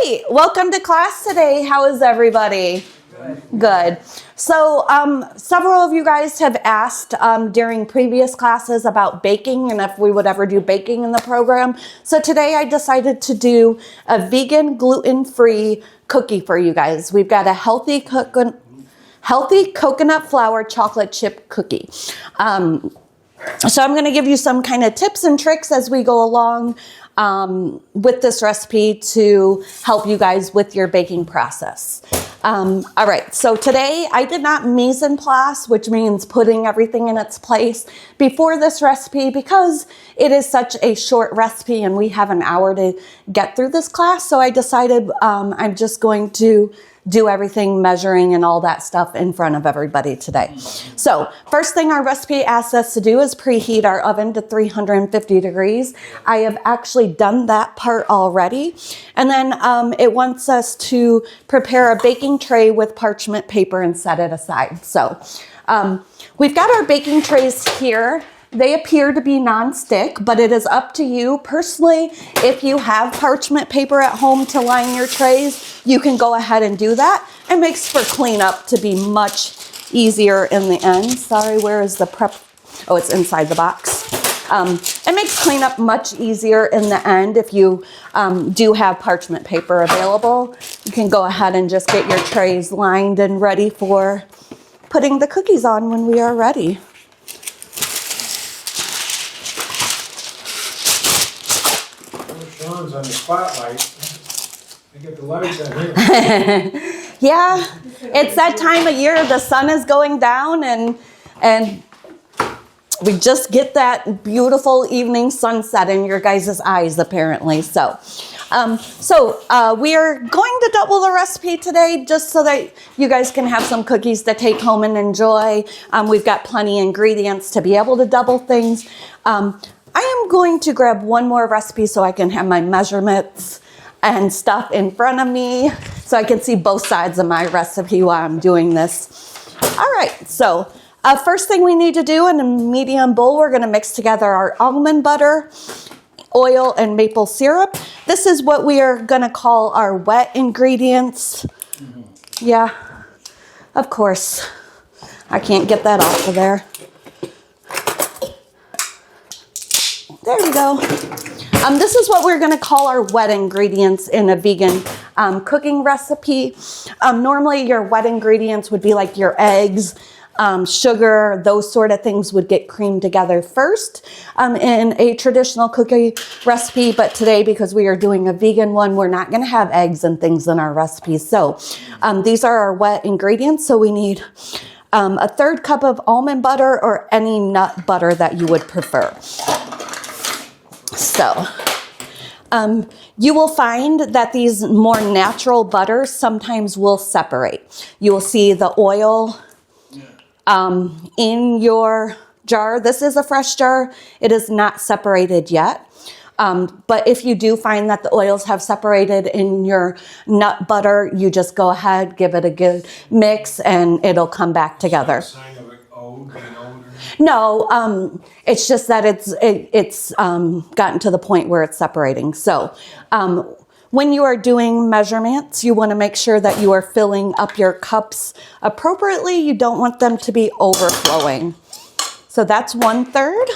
right, welcome to class today. How is everybody? Good. So several of you guys have asked during previous classes about baking and if we would ever do baking in the program. So today I decided to do a vegan, gluten-free cookie for you guys. We've got a healthy coconut flour chocolate chip cookie. So I'm going to give you some kind of tips and tricks as we go along with this recipe to help you guys with your baking process. All right, so today I did not mise en place, which means putting everything in its place before this recipe because it is such a short recipe and we have an hour to get through this class. So I decided I'm just going to do everything, measuring and all that stuff in front of everybody today. So first thing our recipe asks us to do is preheat our oven to 350 degrees. I have actually done that part already. And then it wants us to prepare a baking tray with parchment paper and set it aside. So we've got our baking trays here. They appear to be non-stick, but it is up to you. Personally, if you have parchment paper at home to line your trays, you can go ahead and do that. It makes for cleanup to be much easier in the end. Sorry, where is the prep? Oh, it's inside the box. It makes cleanup much easier in the end if you do have parchment paper available. You can go ahead and just get your trays lined and ready for putting the cookies on when we are ready. On the spotlight, I get the lights out here. Yeah, it's that time of year. The sun is going down, and we just get that beautiful evening sunset in your guys' eyes, apparently. So we are going to double the recipe today, just so that you guys can have some cookies to take home and enjoy. We've got plenty of ingredients to be able to double things. I am going to grab one more recipe so I can have my measurements and stuff in front of me so I can see both sides of my recipe while I'm doing this. All right, so first thing we need to do in a medium bowl, we're going to mix together our almond butter, oil, and maple syrup. This is what we are going to call our wet ingredients. Yeah, of course. I can't get that off of there. There we go. This is what we're going to call our wet ingredients in a vegan cooking recipe. Normally your wet ingredients would be like your eggs, sugar, those sort of things would get creamed together first in a traditional cookie recipe. But today, because we are doing a vegan one, we're not going to have eggs and things in our recipe. So these are our wet ingredients. So we need a 1/3 cup of almond butter or any nut butter that you would prefer. So, you will find that these more natural butters sometimes will separate. You will see the oil in your jar. This is a fresh jar. It is not separated yet. But if you do find that the oils have separated in your nut butter, you just go ahead, give it a good mix, and it'll come back together. No, it's just that it's gotten to the point where it's separating. So when you are doing measurements, you want to make sure that you are filling up your cups appropriately. You don't want them to be overflowing. So that's 1/3.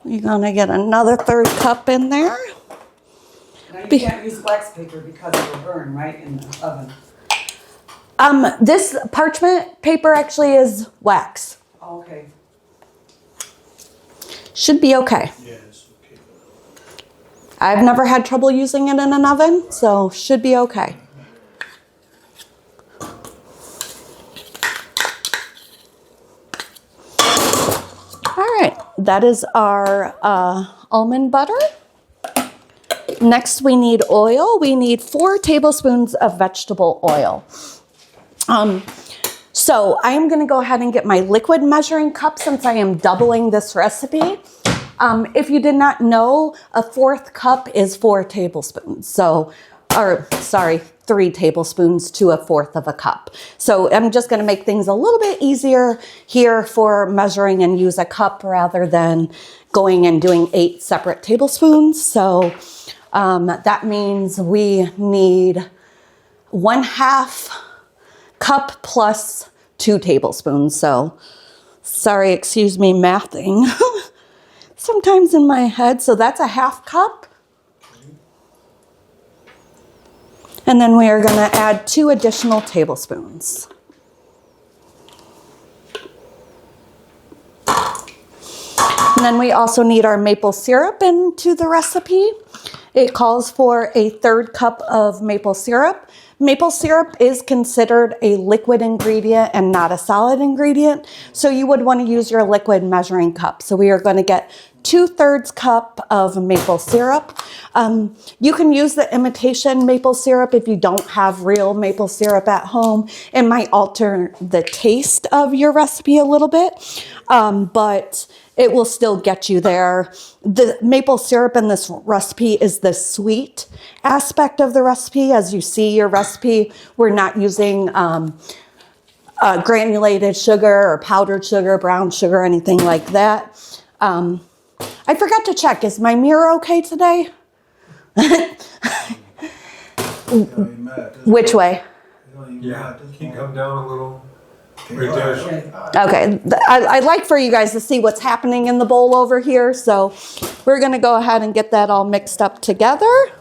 You're going to get another 1/3 cup in there. Now you can't use wax paper because it will burn, right, in the oven. This parchment paper actually is wax. Oh, okay. Should be okay. Yes, okay. I've never had trouble using it in an oven, so should be okay. All right, that is our almond butter. Next, we need oil. We need 4 tablespoons of vegetable oil. So I am going to go ahead and get my liquid measuring cup since I am doubling this recipe. If you did not know, a 1/4 cup is 4 tablespoons. So, 3 tablespoons to a 1/4 of a cup. So I'm just going to make things a little bit easier here for measuring and use a cup rather than going and doing 8 separate tablespoons. So That means we need 1/2 cup plus 2 tablespoons. So, sorry, excuse me, mathing. Sometimes in my head. So that's a 1/2 cup. And then we are going to add 2 additional tablespoons. And then we also need our maple syrup into the recipe. It calls for a 1/3 cup of maple syrup. Maple syrup is considered a liquid ingredient and not a solid ingredient, so you would want to use your liquid measuring cup. So we are going to get 2/3 cup of maple syrup. You can use the imitation maple syrup if you don't have real maple syrup at home. It might alter the taste of your recipe a little bit, but it will still get you there. The maple syrup in this recipe is the sweet aspect of the recipe. As you see your recipe, we're not using granulated sugar or powdered sugar, brown sugar, anything like that. I forgot to check. Is my mirror okay today? Which way? Yeah, can you come down a little? Right there. Okay, I'd like for you guys to see what's happening in the bowl over here. So we're going to go ahead and get that all mixed up together.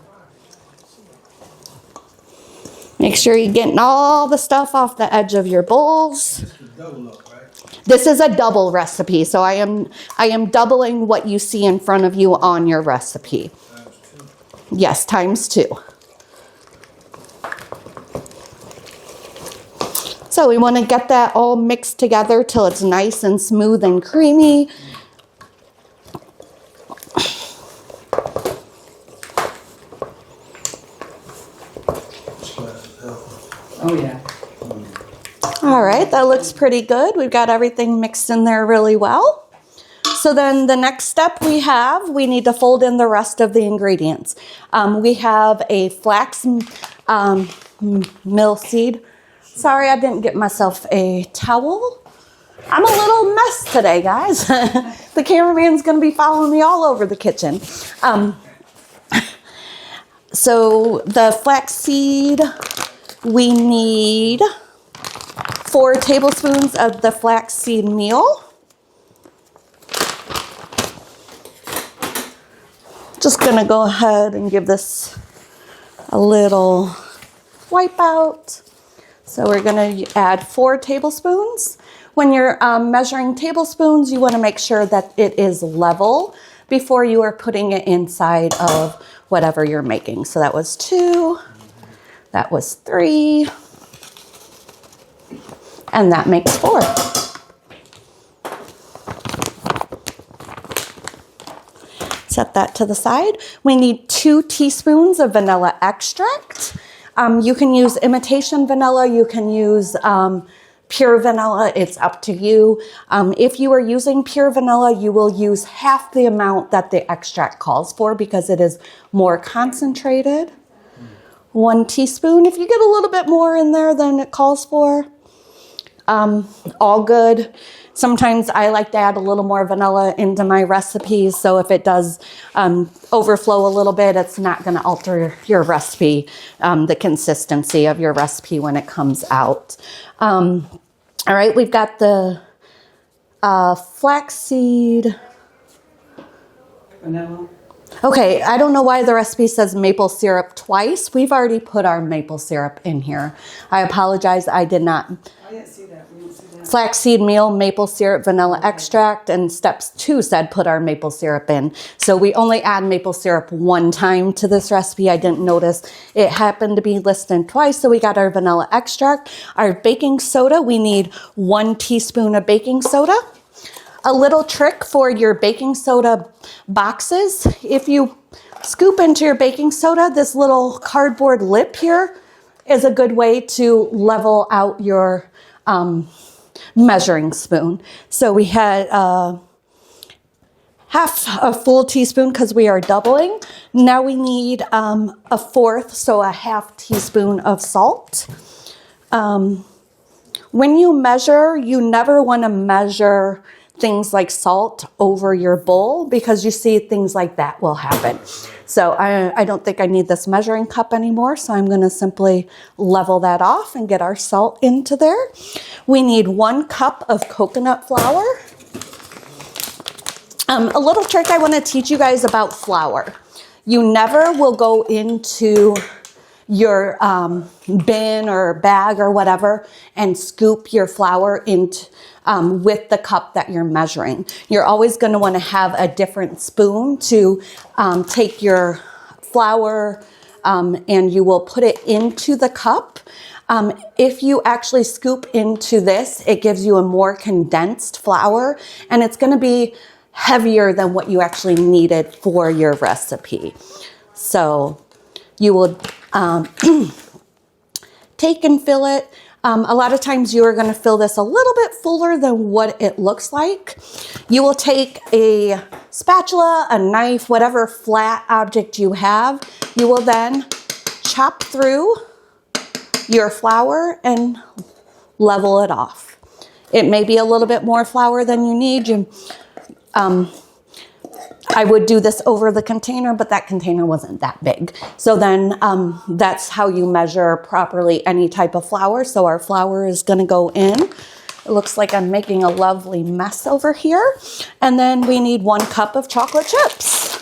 Make sure you're getting all the stuff off the edge of your bowls. This is a double recipe, so I am doubling what you see in front of you on your recipe. Yes, times 2. So we want to get that all mixed together till it's nice and smooth and creamy. Oh, yeah. All right, that looks pretty good. We've got everything mixed in there really well. So then the next step we need to fold in the rest of the ingredients. We have a flax mill seed. Sorry, I didn't get myself a towel. I'm a little mess today, guys. The cameraman's going to be following me all over the kitchen. So the flax seed, we need 4 tablespoons of the flaxseed meal. Just going to go ahead and give this a little wipe out. So we're going to add 4 tablespoons. When you're measuring tablespoons, you want to make sure that it is level before you are putting it inside of whatever you're making. So that was 2, that was 3, and that makes 4. Set that to the side. We need 2 teaspoons of vanilla extract. You can use imitation vanilla, you can use pure vanilla, it's up to you. If you are using pure vanilla, you will use half the amount that the extract calls for because it is more concentrated. 1 teaspoon. If you get a little bit more in there than it calls for, all good. Sometimes I like to add a little more vanilla into my recipes, so if it does overflow a little bit, it's not going to alter your recipe, the consistency of your recipe when it comes out. All right, we've got the flaxseed. Vanilla. Okay, I don't know why the recipe says maple syrup twice. We've already put our maple syrup in here. I apologize, I did not. I didn't see that. We didn't see that. Flaxseed meal, maple syrup, vanilla extract, and steps 2 said put our maple syrup in. So we only add maple syrup 1 time to this recipe. I didn't notice it happened to be listed twice, so we got our vanilla extract. Our baking soda, we need 1 teaspoon of baking soda. A little trick for your baking soda boxes, if you scoop into your baking soda, this little cardboard lip here is a good way to level out your measuring spoon. So we had half a full teaspoon because we are doubling. Now we need a 1/4, so a 1/2 teaspoon of salt. When you measure, you never want to measure things like salt over your bowl, because you see things like that will happen. So I don't think I need this measuring cup anymore, so I'm going to simply level that off and get our salt into there. We need 1 cup of coconut flour. A little trick I want to teach you guys about flour. You never will go into your bin or bag or whatever and scoop your flour into with the cup that you're measuring. You're always going to want to have a different spoon to take your flour and you will put it into the cup. If you actually scoop into this, it gives you a more condensed flour, and it's going to be heavier than what you actually needed for your recipe. So you will take and fill it. A lot of times you are going to fill this a little bit fuller than what it looks like. You will take a spatula, a knife, whatever flat object you have. You will then chop through your flour and level it off. It may be a little bit more flour than you need. I would do this over the container, but that container wasn't that big. So then that's how you measure properly any type of flour. So our flour is going to go in. It looks like I'm making a lovely mess over here. And then we need 1 cup of chocolate chips.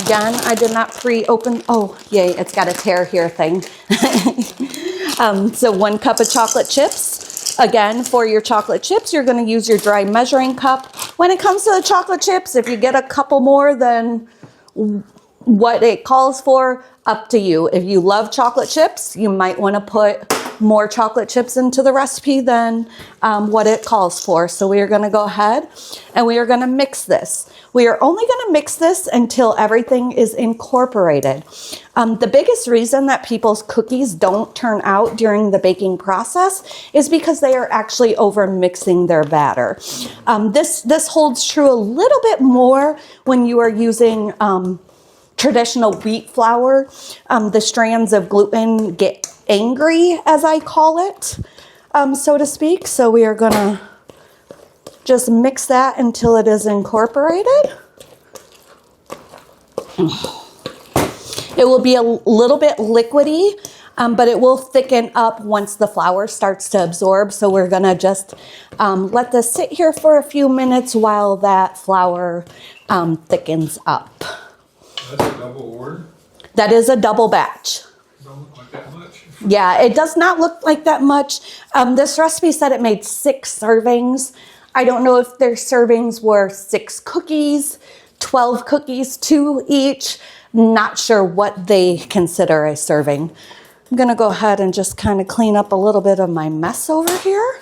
Again, I did not pre-open. Oh, yay, it's got a tear here thing. So 1 cup of chocolate chips. Again, for your chocolate chips, you're going to use your dry measuring cup. When it comes to the chocolate chips, if you get a couple more than what it calls for, up to you. If you love chocolate chips, you might want to put more chocolate chips into the recipe than what it calls for. So we are going to go ahead and we are going to mix this. We are only going to mix this until everything is incorporated. The biggest reason that people's cookies don't turn out during the baking process is because they are actually over mixing their batter. This holds true a little bit more when you are using traditional wheat flour. The strands of gluten get angry, as I call it, so to speak. So we are going to just mix that until it is incorporated. It will be a little bit liquidy, but it will thicken up once the flour starts to absorb. So we're going to just let this sit here for a few minutes while that flour thickens up. That's a double order? That is a double batch. Don't look like that much. Yeah, it does not look like that much. This recipe said it made 6 servings. I don't know if their servings were 6 cookies, 12 cookies, 2 each. Not sure what they consider a serving. I'm going to go ahead and just kind of clean up a little bit of my mess over here.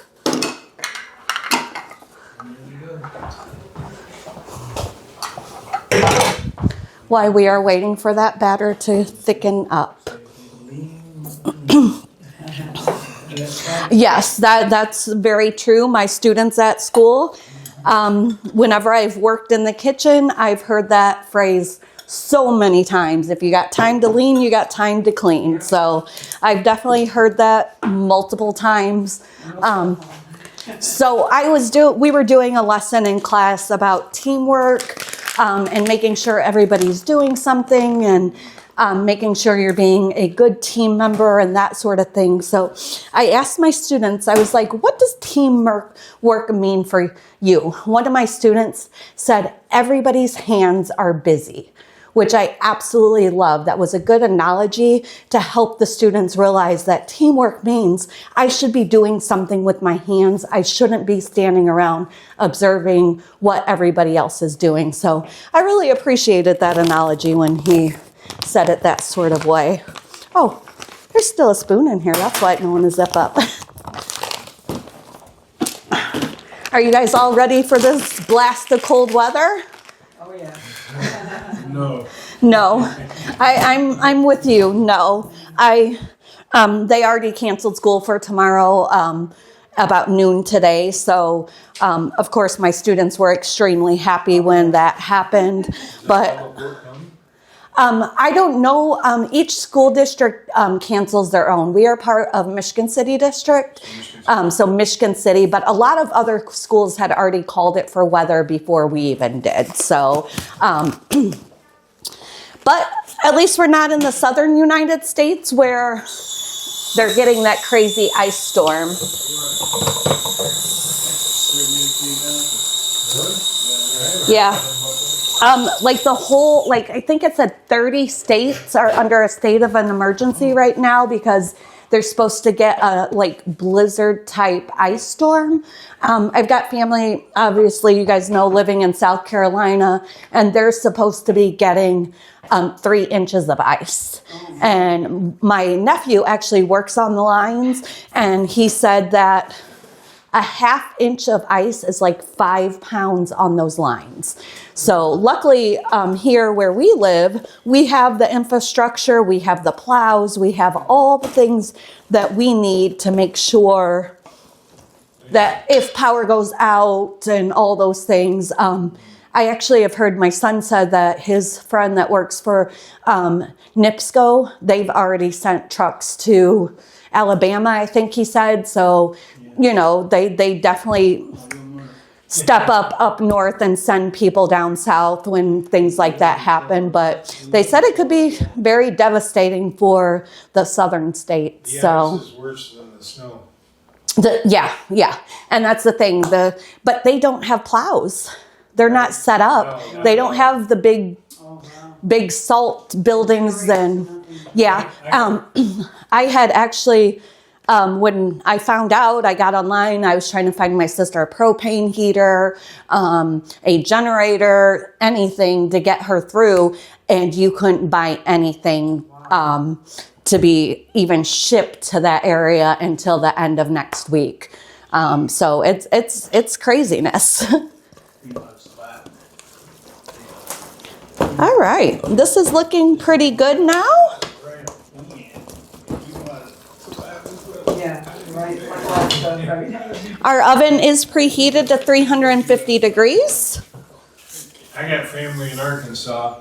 While we are waiting for that batter to thicken up. Yes, that's very true. My students at school, whenever I've worked in the kitchen, I've heard that phrase so many times. If you got time to lean, you got time to clean. So I've definitely heard that multiple times. So we were doing a lesson in class about teamwork and making sure everybody's doing something and making sure you're being a good team member and that sort of thing. So I asked my students, I was like, what does teamwork mean for you? One of my students said, everybody's hands are busy, which I absolutely love. That was a good analogy to help the students realize that teamwork means I should be doing something with my hands. I shouldn't be standing around observing what everybody else is doing. So I really appreciated that analogy when he said it that sort of way. Oh, there's still a spoon in here. That's why I don't want to zip up. Are you guys all ready for this blast of cold weather? Oh, yeah. No, I'm with you. No, they already canceled school for tomorrow about noon today. So, of course, my students were extremely happy when that happened. But I don't know. Each school district cancels their own. We are part of Michigan City District, so Michigan City, but a lot of other schools had already called it for weather before we even did. So, but at least we're not in the southern United States where they're getting that crazy ice storm. Yeah. Like the whole, like I think it said 30 states are under a state of an emergency right now because they're supposed to get a like blizzard type ice storm. I've got family, obviously you guys know, living in South Carolina, and they're supposed to be getting 3 inches of ice. And my nephew actually works on the lines, and he said that a ½ inch of ice is like 5 pounds on those lines. So luckily here where we live, we have the infrastructure, we have the plows, we have all the things that we need to make sure that if power goes out and all those things. I actually have heard my son said that his friend that works for NIPSCO, they've already sent trucks to Alabama, I think he said. So, you know, they definitely step up north and send people down south when things like that happen. But they said it could be very devastating for the southern states. Yeah, so this is worse than the snow. yeah. And that's the thing. But they don't have plows. They're not set up. No. They don't have the big salt buildings. And yeah, I had actually, when I found out, I got online, I was trying to find my sister a propane heater, a generator, anything to get her through, and you couldn't buy anything to be even shipped to that area until the end of next week. So it's craziness. All right, this is looking pretty good now. Yeah, right. Like all stuff, right? Our oven is preheated to 350 degrees. I got family in Arkansas,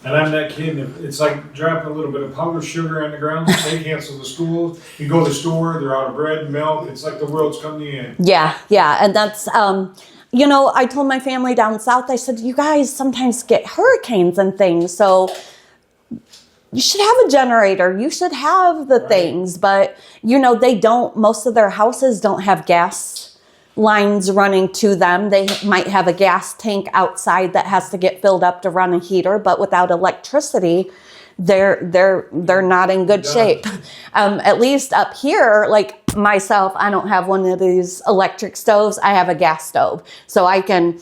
and I'm not kidding. It's like dropping a little bit of powdered sugar on the ground. They cancel the schools. You go to the store, they're out of bread and milk. It's like the world's come to the end. Yeah, and that's, you know, I told my family down south, I said, you guys sometimes get hurricanes and things, so you should have a generator. You should have the things, but, you know, they don't. Most of their houses don't have gas lines running to them. They might have a gas tank outside that has to get filled up to run a heater, but without electricity, they're not in good shape. At least up here, like myself, I don't have one of these electric stoves. I have a gas stove, so I can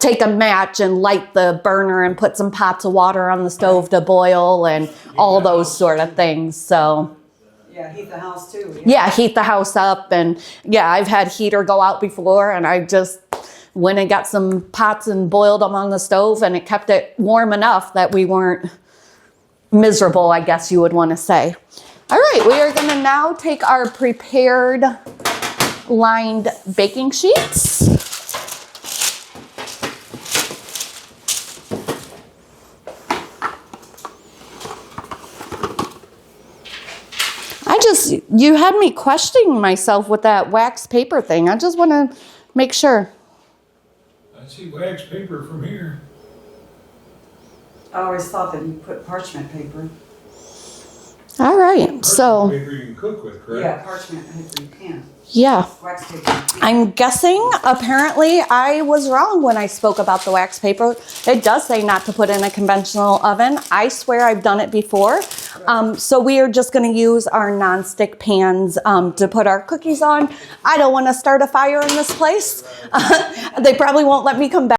take a match and light the burner and put some pots of water on the stove to boil and all those sort of things. So Yeah, heat the house too. yeah, heat the house up. And yeah, I've had heater go out before, and I just went and got some pots and boiled them on the stove, and it kept it warm enough that we weren't miserable, I guess you would want to say. All right, we are going to now take our prepared lined baking sheets. You had me questioning myself with that wax paper thing. I just want to make sure. I see wax paper from here. I always thought that you put parchment paper. All right, so. Parchment paper you can cook with, correct? Yeah, parchment paper you can. Yeah. Wax paper you can't. I'm guessing, apparently, I was wrong when I spoke about the wax paper. It does say not to put in a conventional oven. I swear I've done it before. So we are just going to use our nonstick pans to put our cookies on. I don't want to start a fire in this place. They probably won't let me come back.